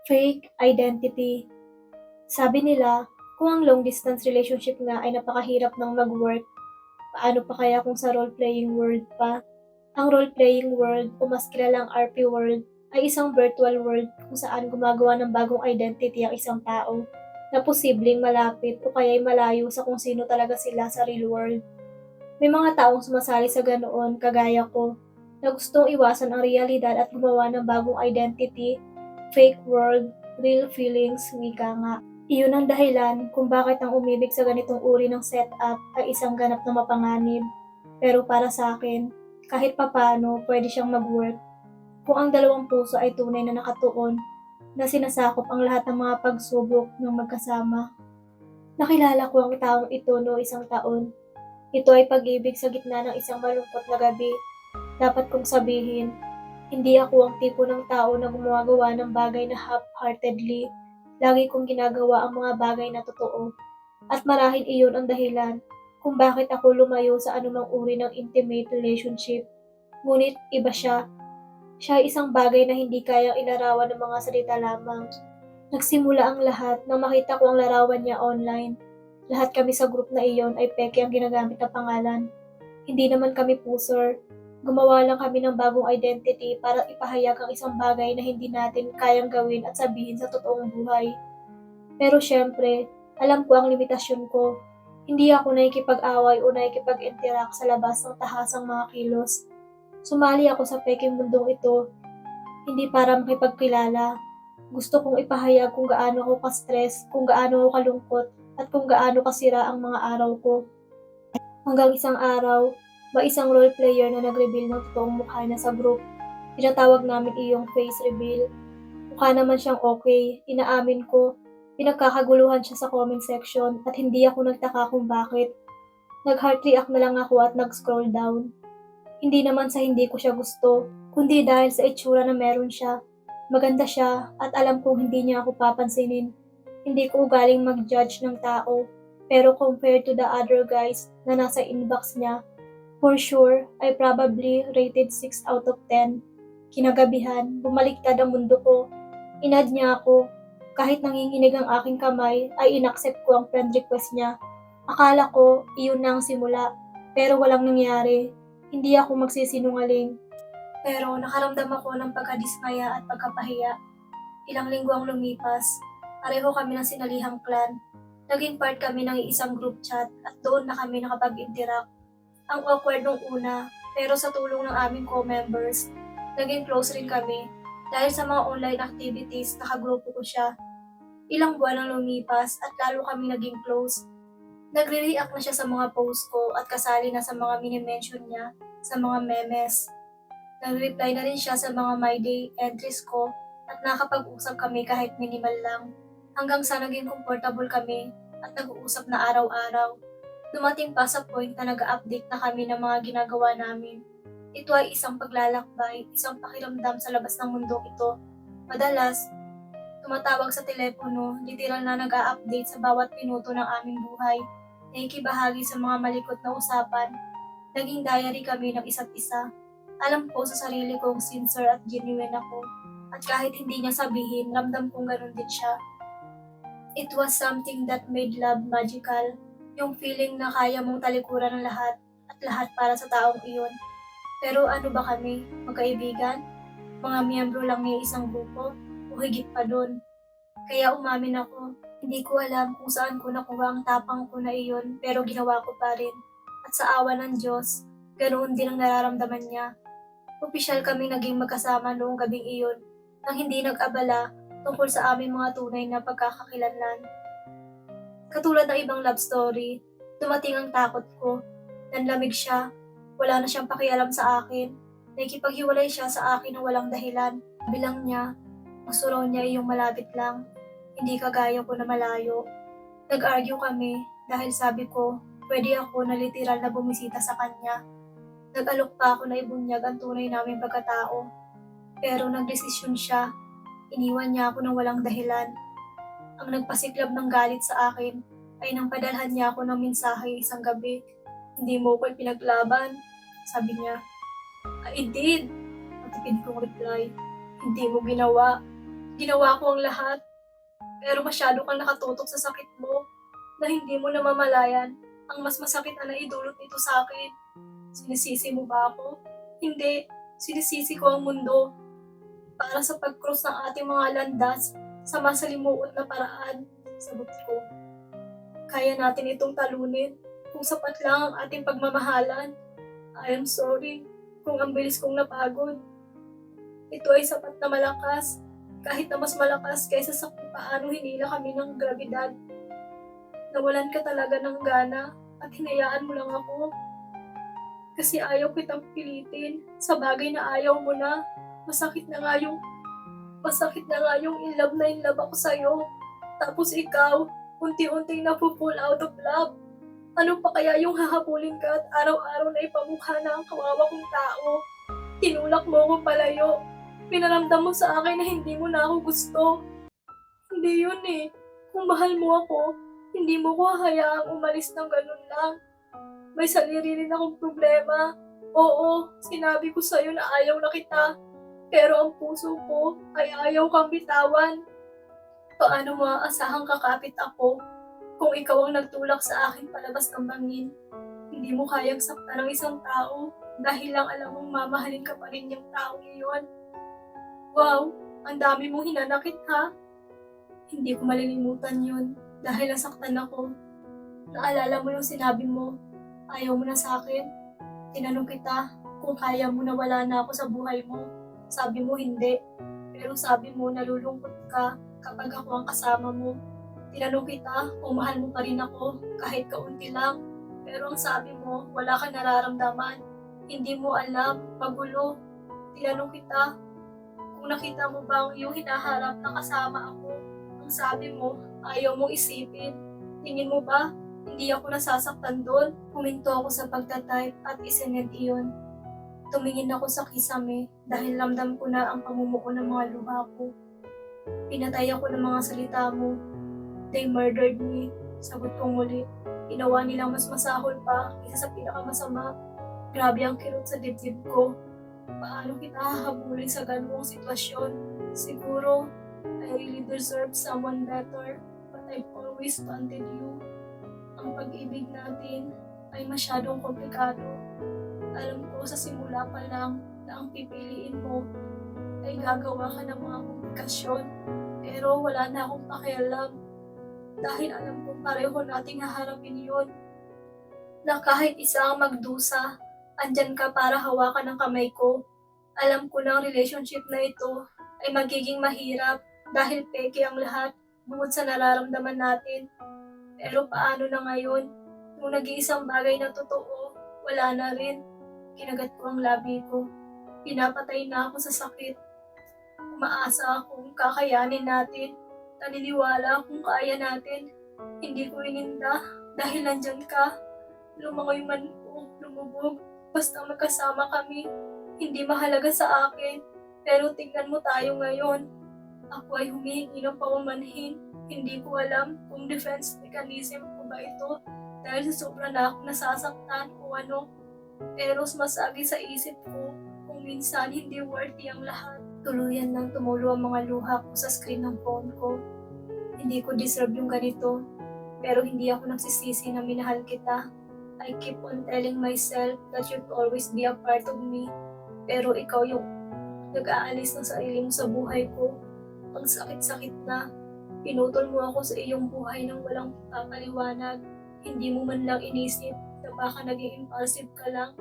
Fake identity. Sabi nila, kung ang long distance relationship nga ay napakahirap ng mag-work, paano pa kaya kung sa role-playing world pa? Ang role-playing world o mas kilalang RP world ay isang virtual world kung saan gumagawa ng bagong identity ang isang tao na posibleng malapit o kaya'y malayo sa kung sino talaga sila sa real world. May mga taong sumasali sa ganoon kagaya ko na gustong iwasan ang realidad at gumawa ng bagong identity, fake world, real feelings, wika nga. Iyon ang dahilan kung bakit ang umibig sa ganitong uri ng setup ay isang ganap na mapanganib. Pero para sa akin, kahit papano pwede siyang mag-work kung ang dalawang puso ay tunay na nakatuon na sinasakop ang lahat ng mga pagsubok ng magkasama. Nakilala ko ang taong ito no isang taon. Ito ay pag-ibig sa gitna ng isang malungkot na gabi. Dapat kong sabihin, hindi ako ang tipo ng tao na gumagawa ng bagay na half-heartedly. Lagi kong ginagawa ang mga bagay na totoo. At marahil iyon ang dahilan kung bakit ako lumayo sa anumang uri ng intimate relationship. Ngunit iba siya. Siya ay isang bagay na hindi kayang ilarawan ng mga salita lamang. Nagsimula ang lahat nang makita ko ang larawan niya online. Lahat kami sa group na iyon ay peke ang ginagamit na pangalan. Hindi naman kami puser. Gumawa lang kami ng bagong identity para ipahayag ang isang bagay na hindi natin kayang gawin at sabihin sa totoong buhay. Pero syempre, alam ko ang limitasyon ko. Hindi ako nakikipag-away o nakikipag-interact sa labas ng tahasang mga kilos. Sumali ako sa peking mundong ito, hindi para makipagkilala. Gusto kong ipahayag kung gaano ako ka-stress, kung gaano ako kalungkot, at kung gaano kasira ang mga araw ko. Hanggang isang araw, may isang role player na nag-reveal ng totoong mukha niya sa group. Tinatawag namin iyong face reveal. Mukha naman siyang okay, inaamin ko. Pinagkakaguluhan siya sa comment section at hindi ako nagtaka kung bakit. Nag-heart react na lang ako at nag-scroll down. Hindi naman sa hindi ko siya gusto, kundi dahil sa itsura na meron siya. Maganda siya at alam kong hindi niya ako papansinin. Hindi ko ugaling mag-judge ng tao. Pero compared to the other guys na nasa inbox niya, for sure, I probably rated 6 out of 10. Kinagabihan, bumaliktad ang mundo ko. Inad niya ako. Kahit nanginginig ang aking kamay, ay inaccept ko ang friend request niya. Akala ko, iyon na ang simula. Pero walang nangyari. Hindi ako magsisinungaling. Pero nakaramdam ako ng pagkadismaya at pagkapahiya. Ilang linggo ang lumipas. Pareho kami ng sinalihang clan. Naging part kami ng isang group chat at doon na kami nakapag-interact. Ang awkward nung una, pero sa tulong ng aming co-members, naging close rin kami. Dahil sa mga online activities, nakagrupo ko siya. Ilang buwan ang lumipas at lalo kami naging close. Nagre-react na siya sa mga post ko at kasali na sa mga mini-mention niya sa mga memes. Nag-reply na rin siya sa mga my day entries ko at nakapag-usap kami kahit minimal lang. Hanggang sa naging comfortable kami at nag-uusap na araw-araw. Dumating pa sa point na nag-update na kami ng mga ginagawa namin. Ito ay isang paglalakbay, isang pakiramdam sa labas ng mundong ito. Madalas, tumatawag sa telepono, literal na nag-a-update sa bawat minuto ng aming buhay. Nakikibahagi sa mga malikot na usapan. Naging diary kami ng isa't isa. Alam ko sa sarili kong sincere at genuine ako. At kahit hindi niya sabihin, ramdam kong ganun din siya. It was something that made love magical. Yung feeling na kaya mong talikuran ng lahat at lahat para sa taong iyon. Pero ano ba kami? Magkaibigan? Mga miyembro lang ng isang grupo? O higit pa doon? Kaya umamin ako. Hindi ko alam kung saan ko nakuha ang tapang ko na iyon pero ginawa ko pa rin. At sa awa ng Diyos, ganoon din ang nararamdaman niya. Opisyal kaming naging magkasama noong gabing iyon nang hindi nag-abala tungkol sa aming mga tunay na pagkakakilanlan. Katulad ng ibang love story, dumating ang takot ko. Nanlamig siya, wala na siyang pakialam sa akin. Nakikipaghiwalay siya sa akin ng walang dahilan. Bilang niya, gusto raw niya iyong malapit lang, hindi kagaya ko na malayo. Nag-argue kami dahil sabi ko, pwede ako na literal na bumisita sa kanya. Nag-alok pa ako na ibunyag ang tunay naming pagkatao. Pero nagdesisyon siya. Iniwan niya ako ng walang dahilan. Ang nagpasiklab ng galit sa akin ay nang padalhan niya ako ng mensahe isang gabi. Hindi mo ko pinaglaban, sabi niya. I did. Matipid kong reply. Hindi mo ginawa. Ginawa ko ang lahat, pero masyado kang nakatutok sa sakit mo na hindi mo namamalayan ang mas masakit na naidulot nito sa akin. Sinisisi mo ba ako? Hindi. Sinisisi ko ang mundo para sa pag-cross ng ating mga landas sa masalimuot na paraan. Sagot ko, kaya natin itong talunin kung sapat lang ang ating pagmamahalan. I am sorry kung ang bilis kong napagod. Ito ay sapat na malakas, kahit na mas malakas kaysa sa kung paano hinila kami ng grabidad. Nawalan ka talaga ng gana at hinayaan mo lang ako. Kasi ayaw kitang pilitin sa bagay na ayaw mo na. Masakit na nga yung in love ako sa'yo. Tapos ikaw, unti-unting napu-pull out of love. Ano pa kaya yung hahabulin ka at araw-araw na ipamukha na ang kawawa kong tao? Tinulak mo ako palayo. Pinaramdam mo sa akin na hindi mo na ako gusto. Hindi yun eh. Kung mahal mo ako, hindi mo ko hayaang umalis ng ganun lang. May sarili rin akong problema. Oo, sinabi ko sa'yo na ayaw na kita. Pero ang puso ko ay ayaw kang bitawan. Paano maaasahang kakapit ako kung ikaw ang nagtulak sa akin palabas ng bangin? Hindi mo kayang saktan ng isang tao dahil lang alam mong mamahalin ka pa rin yung taong iyon. Wow, ang dami mong hinanakit ha? Hindi ko malilimutan yun dahil nasaktan ako. Naalala mo yung sinabi mo, ayaw mo na sa akin? Tinanong kita kung kaya mo na wala na ako sa buhay mo. Sabi mo hindi, pero sabi mo nalulungkot ka kapag ako ang kasama mo. Tinanong kita kung mahal mo pa rin ako kahit kaunti lang, pero ang sabi mo wala kang nararamdaman. Hindi mo alam, magulo. Tinanong kita kung nakita mo bang yung hinaharap na kasama ako. Ang sabi mo, ayaw mong isipin. Tingin mo ba, hindi ako nasasaktan doon? Huminto ako sa pagtatype at isinend iyon. Tumingin ako sa kisame dahil lamdam ko na ang pamumuo ng mga luha ko. Pinatay ako ng mga salita mo. They murdered me. Sagot ko muli. Ginawa nilang mas masahol pa kaysa sa pinakamasama. Grabe ang kirot sa dibdib ko. Paano kita hahabulin sa ganung sitwasyon? Siguro, I really deserve someone better, but I've always wanted you. Ang pag-ibig natin ay masyadong komplikado. Alam ko sa simula pa lang na ang pipiliin mo ay gagawa ka ng mga komplikasyon. Pero wala na akong pakialam dahil alam kong pareho nating haharapin yun. Na kahit isa ang magdusa, andyan ka para hawakan ng kamay ko. Alam ko na ang relationship na ito ay magiging mahirap dahil peke ang lahat bukod sa nararamdaman natin. Pero paano na ngayon? Kung nag-iisang bagay na totoo, wala na rin. Kinagat ko ang labi ko. Pinapatay na ako sa sakit. Umaasa akong kakayanin natin. Naniniwala akong kaya natin. Hindi ko ininda dahil nandyan ka. Lumangoy man o lumubog. Basta magkasama kami. Hindi mahalaga sa akin. Pero tingnan mo tayo ngayon. Ako ay humihingi ng paumanhin. Hindi ko alam kung defense mechanism ko ba ito dahil sa sobra na ako nasasaktan o ano. Pero masagi sa isip ko kung minsan hindi worthy ang lahat. Tuluyan lang tumulo ang mga luha ko sa screen ng phone ko. Hindi ko deserve yung ganito. Pero hindi ako nagsisisi na minahal kita. I keep on telling myself that you'd always be a part of me. Pero ikaw yung nag-aalis ng sarili mo sa buhay ko. Ang sakit-sakit na. Pinutol mo ako sa iyong buhay nang walang papaliwanag. Hindi mo man lang inisip na baka naging impulsive ka lang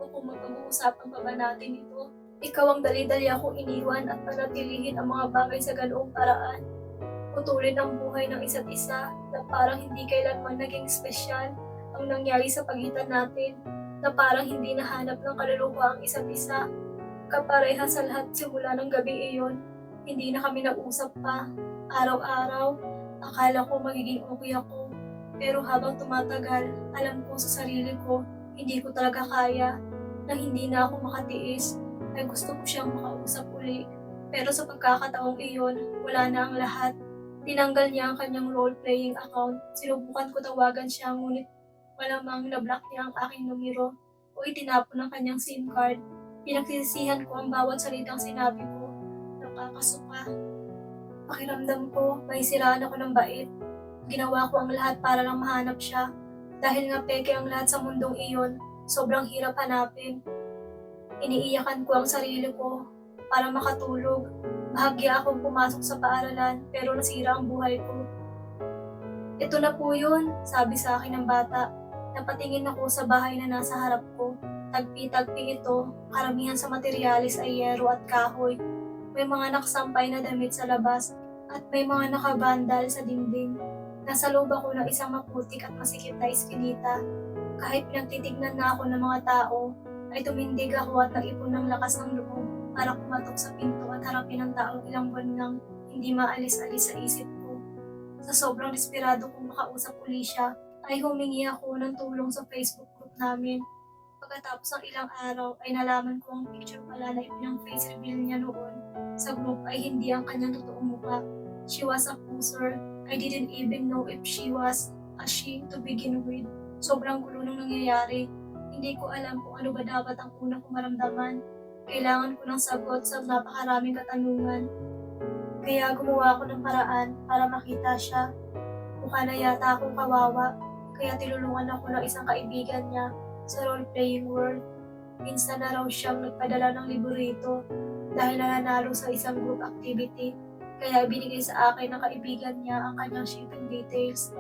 o kung mapag-uusapan pa ba natin ito. Ikaw ang dali-dali akong iniwan at panatilihin ang mga bagay sa ganoong paraan. Putulin ang buhay ng isa't isa na parang hindi kailanman naging espesyal ang nangyari sa pagitan natin, na parang hindi nahanap ng kaluluwa ang isa't isa. Kapareha sa lahat simula ng gabing iyon, hindi na kami nag-usap pa. Araw-araw, akala ko magiging okay ako. Pero habang tumatagal, alam ko sa sarili ko, hindi ko talaga kaya, na hindi na ako makatiis, ay gusto ko siyang makausap uli. Pero sa pagkakataong iyon, wala na ang lahat. Tinanggal niya ang kanyang role-playing account. Sinubukan ko tawagan siya, ngunit malamang na-block niya ang aking numero o itinapon ang kanyang SIM card. Pinagsisisihan ko ang bawat salitang sinabi ko. Nakakasuka. Pakiramdam ko, mahisiraan ako ng bait. Ginawa ko ang lahat para lang mahanap siya. Dahil nga peke ang lahat sa mundong iyon, sobrang hirap hanapin. Iniiyakan ko ang sarili ko para makatulog. Bahagya akong pumasok sa paaralan pero nasira ang buhay ko. Ito na po yun, sabi sa akin ng bata. Napatingin ako sa bahay na nasa harap ko. Tagpi-tagpi ito, karamihan sa materyales ay yero at kahoy. May mga nakasampay na damit sa labas at may mga nakabandal sa dingding. Nasa loob ako ng isang maputik at masikip na iskinita. Kahit pinagtitignan na ako ng mga tao, ay tumindig ako at nag-ipon ng lakas ng loob para kumatok sa pinto at harapin ang taong ilang buwan nang hindi maalis-alis sa isip ko. Sa sobrang desperado kong makausap uli siya, ay humingi ako ng tulong sa Facebook group namin. Pagkatapos ng ilang araw ay nalaman ko ang picture pala na ipinang face reveal niya noon sa group ay hindi ang kanyang totoong mukha. She was a poser. I didn't even know if she was a she to begin with. Sobrang gulo nung nangyayari. Hindi ko alam kung ano ba dapat ang una kong maramdaman. Kailangan ko ng sagot sa napakaraming katanungan. Kaya gumawa ako ng paraan para makita siya. Mukha na yata akong kawawa. Kaya tinulungan ako ng isang kaibigan niya sa role-playing world. Minsan na raw siyang nagpadala ng librito dahil nananalo sa isang group activity. Kaya binigay sa akin ng kaibigan niya ang kanyang shipping details.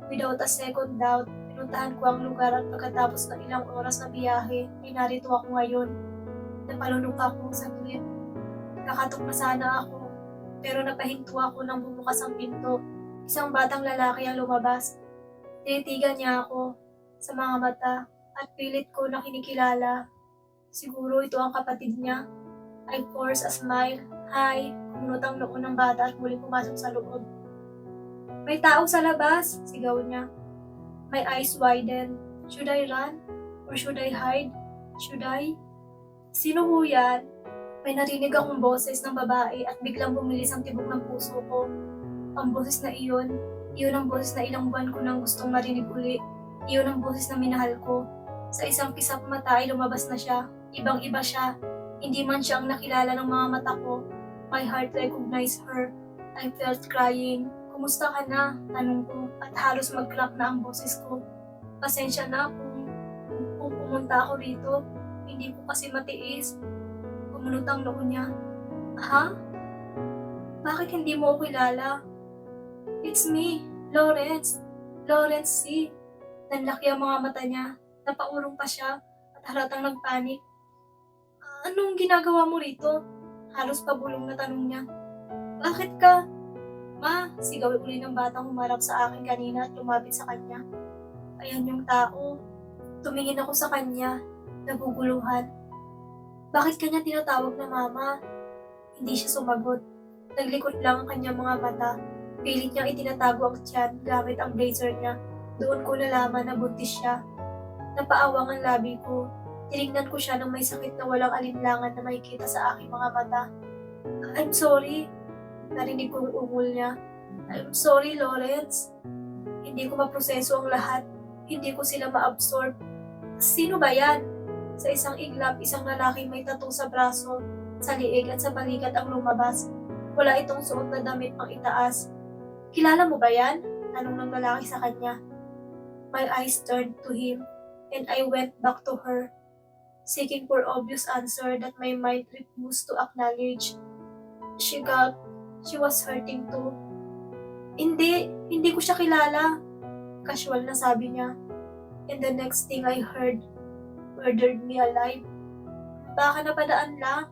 Without a second doubt, pinuntahan ko ang lugar at pagkatapos ng ilang oras na biyahe, ay narito ako ngayon. Napalunok ako saglit. Kakatok na sana ako, pero napahinto ako nang bumukas ang pinto. Isang batang lalaki ang lumabas. Tinitigan niya ako sa mga mata at pilit ko na kinikilala. Siguro ito ang kapatid niya. I forced a smile. Hi! Kumunot ang noo ng bata at muling pumasok sa loob. May tao sa labas! Sigaw niya. My eyes widened. Should I run? Or should I hide? Should I? Sino ho yan? May narinig akong boses ng babae at biglang bumilis ang tibok ng puso ko. Ang boses na iyon ang boses na ilang buwan ko nang gustong marinig uli. Iyon ang boses na minahal ko. Sa isang kisap mata ay lumabas na siya. Ibang-iba siya. Hindi man siya ang nakilala ng mga mata ko. My heart recognized her. I felt crying. Kumusta ka na? Tanong ko at halos mag-crack na ang boses ko. Pasensya na kung pumunta ako rito. Hindi ko kasi matiis. Kumunot ang noo niya. Ha? Bakit hindi mo ako kilala? It's me, Lawrence. Lawrence C. Nanlaki ang mga mata niya. Napaurong pa siya at halatang nagpanik. Anong ginagawa mo rito? Halos pabulong na tanong niya. Bakit ka? Ma, sigaw uli ng batang humarap sa akin kanina at lumapit sa kanya. Ayan yung tao. Tumingin ako sa kanya, naguguluhan. Bakit kanya tinatawag na mama? Hindi siya sumagot. Naglikot lang ang kanyang mga mata. Pilit niyang itinatago ang tiyan gamit ang blazer niya. Doon ko nalaman na buntis siya. Napaawang ang labi ko. Tinignan ko siya nang may sakit na walang alinlangan na makikita sa aking mga mata. I'm sorry. Narinig ko yung ungol niya. I'm sorry, Lawrence. Hindi ko maproseso ang lahat. Hindi ko sila ma-absorb. Sino ba yan? Sa isang iglap, isang lalaking may tattoo sa braso, sa liig at sa balikat ang lumabas. Wala itong suot na damit pang itaas. Kilala mo ba yan? Tanong ng lalaki sa kanya. My eyes turned to him and I went back to her, seeking for obvious answer that my mind refused to acknowledge. She was hurting too. Hindi ko siya kilala. Casual na sabi niya. And the next thing I heard, murdered me alive. Baka napadaan lang.